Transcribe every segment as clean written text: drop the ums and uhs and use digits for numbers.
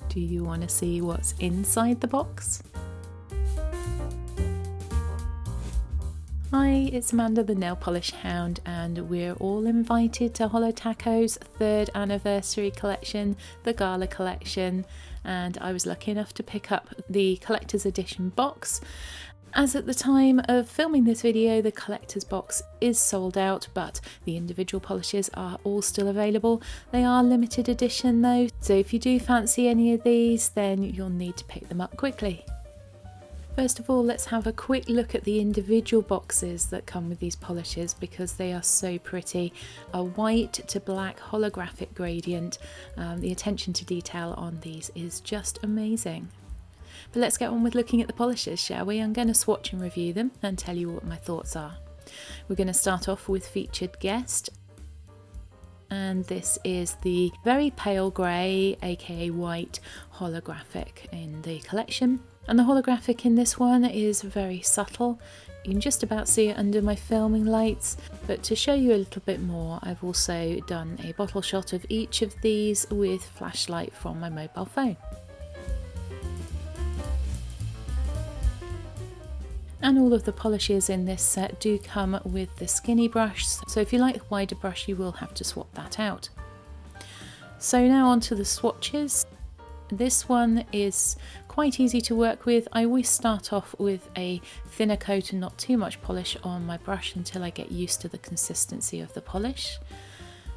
Do you want to see what's inside the box? Hi, it's Amanda the Nail Polish Hound, and we're all invited to Holo Taco's 3rd anniversary collection, the Gala collection, and I was lucky enough to pick up the collector's edition box. As at the time of filming this video, the collector's box is sold out, but the individual polishes are all still available. They are limited edition though, so if you do fancy any of these, then you'll need to pick them up quickly. First of all, let's have a quick look at the individual boxes that come with these polishes because they are so pretty. A white to black holographic gradient. The attention to detail on these is just amazing. But let's get on with looking at the polishes, shall we? I'm going to swatch and review them and tell you what my thoughts are. We're going to start off with featured guest. And this is the very pale grey, aka white, holographic in the collection. And the holographic in this one is very subtle. You can just about see it under my filming lights, but to show you a little bit more, I've also done a bottle shot of each of these with flashlight from my mobile phone. And all of the polishes in this set do come with the skinny brush, so if you like the wider brush you will have to swap that out. So now onto the swatches. This one is quite easy to work with. I always start off with a thinner coat and not too much polish on my brush until I get used to the consistency of the polish.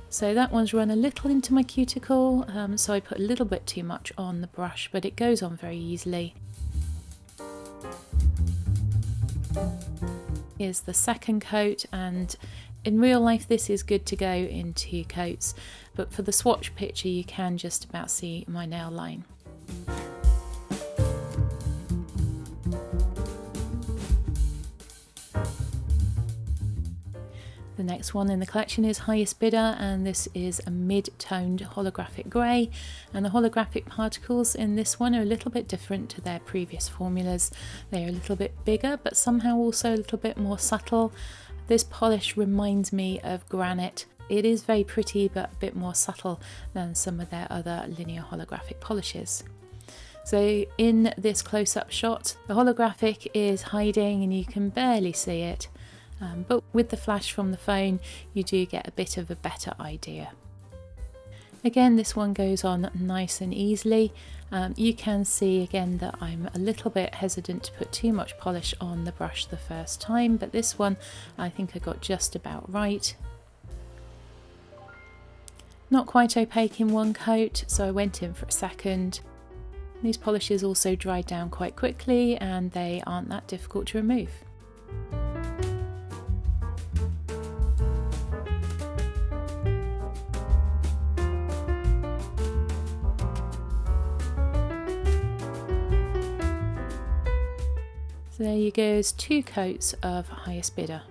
So that one's run a little into my cuticle, so I put a little bit too much on the brush, but it goes on very easily. Here's the second coat, and in real life this is good to go in 2 coats, but for the swatch picture you can just about see my nail line. The next one in the collection is Highest Bidder, and this is a mid-toned holographic grey, and the holographic particles in this one are a little bit different to their previous formulas. They are a little bit bigger but somehow also a little bit more subtle. This polish reminds me of granite. It is very pretty but a bit more subtle than some of their other linear holographic polishes. So in this close-up shot, the holographic is hiding and you can barely see it. But with the flash from the phone you do get a bit of a better idea. Again, this one goes on nice and easily. You can see again that I'm a little bit hesitant to put too much polish on the brush the first time, but this one I think I got just about right. Not quite opaque in one coat, so I went in for a second. These polishes also dried down quite quickly and they aren't that difficult to remove. So there you go, 2 coats of Highest Bidder.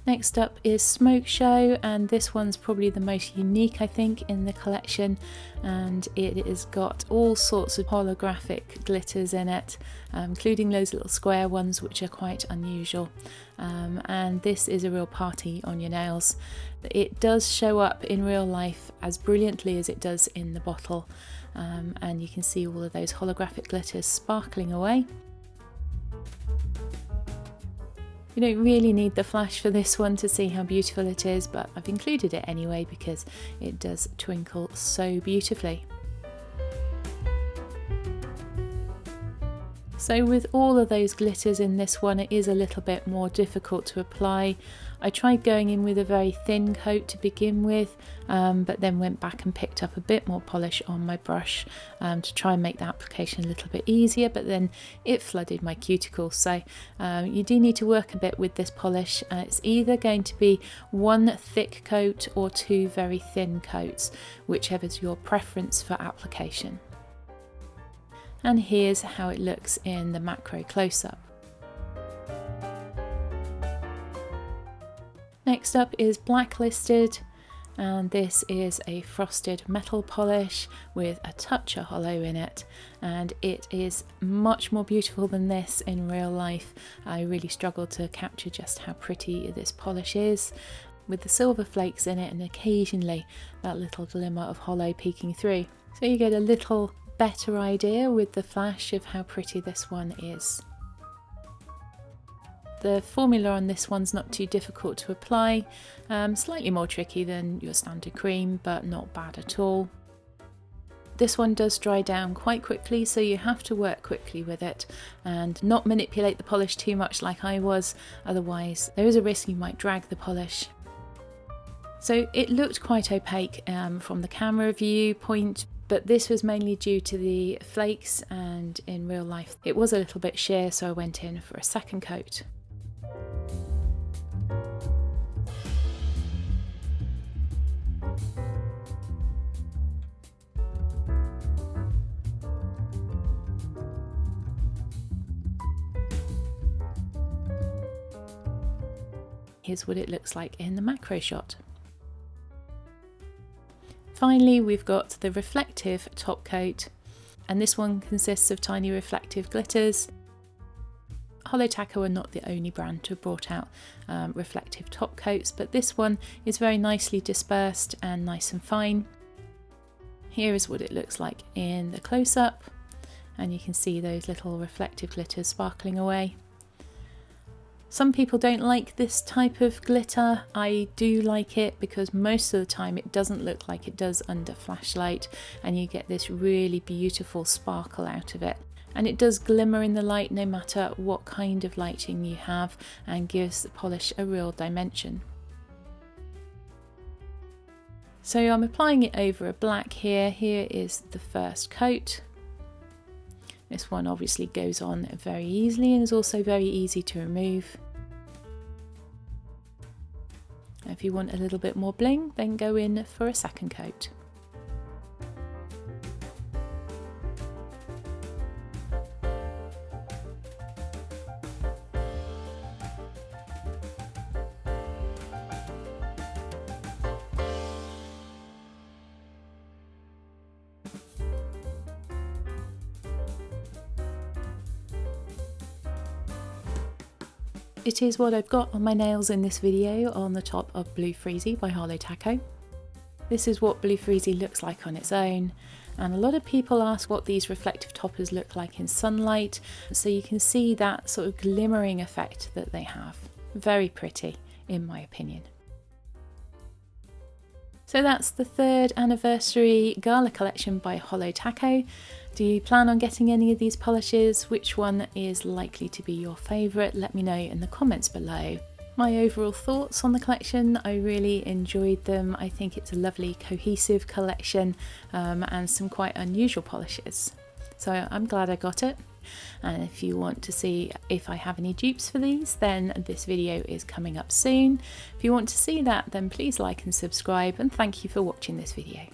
Next up is Smokeshow, and this one's probably the most unique I think in the collection, and it has got all sorts of holographic glitters in it, including those little square ones which are quite unusual, and this is a real party on your nails. It does show up in real life as brilliantly as it does in the bottle, and you can see all of those holographic glitters sparkling away. You don't really need the flash for this one to see how beautiful it is, but I've included it anyway because it does twinkle so beautifully. So with all of those glitters in this one, it is a little bit more difficult to apply. I tried going in with a very thin coat to begin with, but then went back and picked up a bit more polish on my brush to try and make the application a little bit easier, but then it flooded my cuticle. So you do need to work a bit with this polish. It's either going to be 1 thick coat or 2 very thin coats, whichever's your preference for application. And here's how it looks in the macro close-up. Next up is Blacklisted, and this is a frosted metal polish with a touch of holo in it, and it is much more beautiful than this in real life. I really struggled to capture just how pretty this polish is. with the silver flakes in it and occasionally that little glimmer of holo peeking through. So you get a little better idea with the flash of how pretty this one is. The formula on this one's not too difficult to apply, slightly more tricky than your standard cream, but not bad at all. This one does dry down quite quickly, so you have to work quickly with it and not manipulate the polish too much like I was, otherwise there is a risk you might drag the polish. So it looked quite opaque from the camera viewpoint, but this was mainly due to the flakes, and in real life it was a little bit sheer, so I went in for a second coat. Here's what it looks like in the macro shot. Finally, we've got the reflective top coat, and this one consists of tiny reflective glitters. Holo Taco are not the only brand to have brought out reflective top coats, but this one is very nicely dispersed and nice and fine. Here is what it looks like in the close-up, and you can see those little reflective glitters sparkling away. Some people don't like this type of glitter. I do like it because most of the time it doesn't look like it does under flashlight, and you get this really beautiful sparkle out of it. And it does glimmer in the light no matter what kind of lighting you have, and gives the polish a real dimension. So I'm applying it over a black here. Here is the first coat. This one obviously goes on very easily and is also very easy to remove. If you want a little bit more bling, then go in for a second coat. It is what I've got on my nails in this video on the top of Blue Freezy by Holo Taco. This is what Blue Freezy looks like on its own, and a lot of people ask what these reflective toppers look like in sunlight, so you can see that sort of glimmering effect that they have. Very pretty, in my opinion. So that's the 3rd Anniversary Gala collection by Holo Taco. Do you plan on getting any of these polishes? Which one is likely to be your favourite? Let me know in the comments below. My overall thoughts on the collection: I really enjoyed them. I think it's a lovely cohesive collection and some quite unusual polishes. So I'm glad I got it. And if you want to see if I have any dupes for these, then this video is coming up soon. If you want to see that, then please like and subscribe, and thank you for watching this video.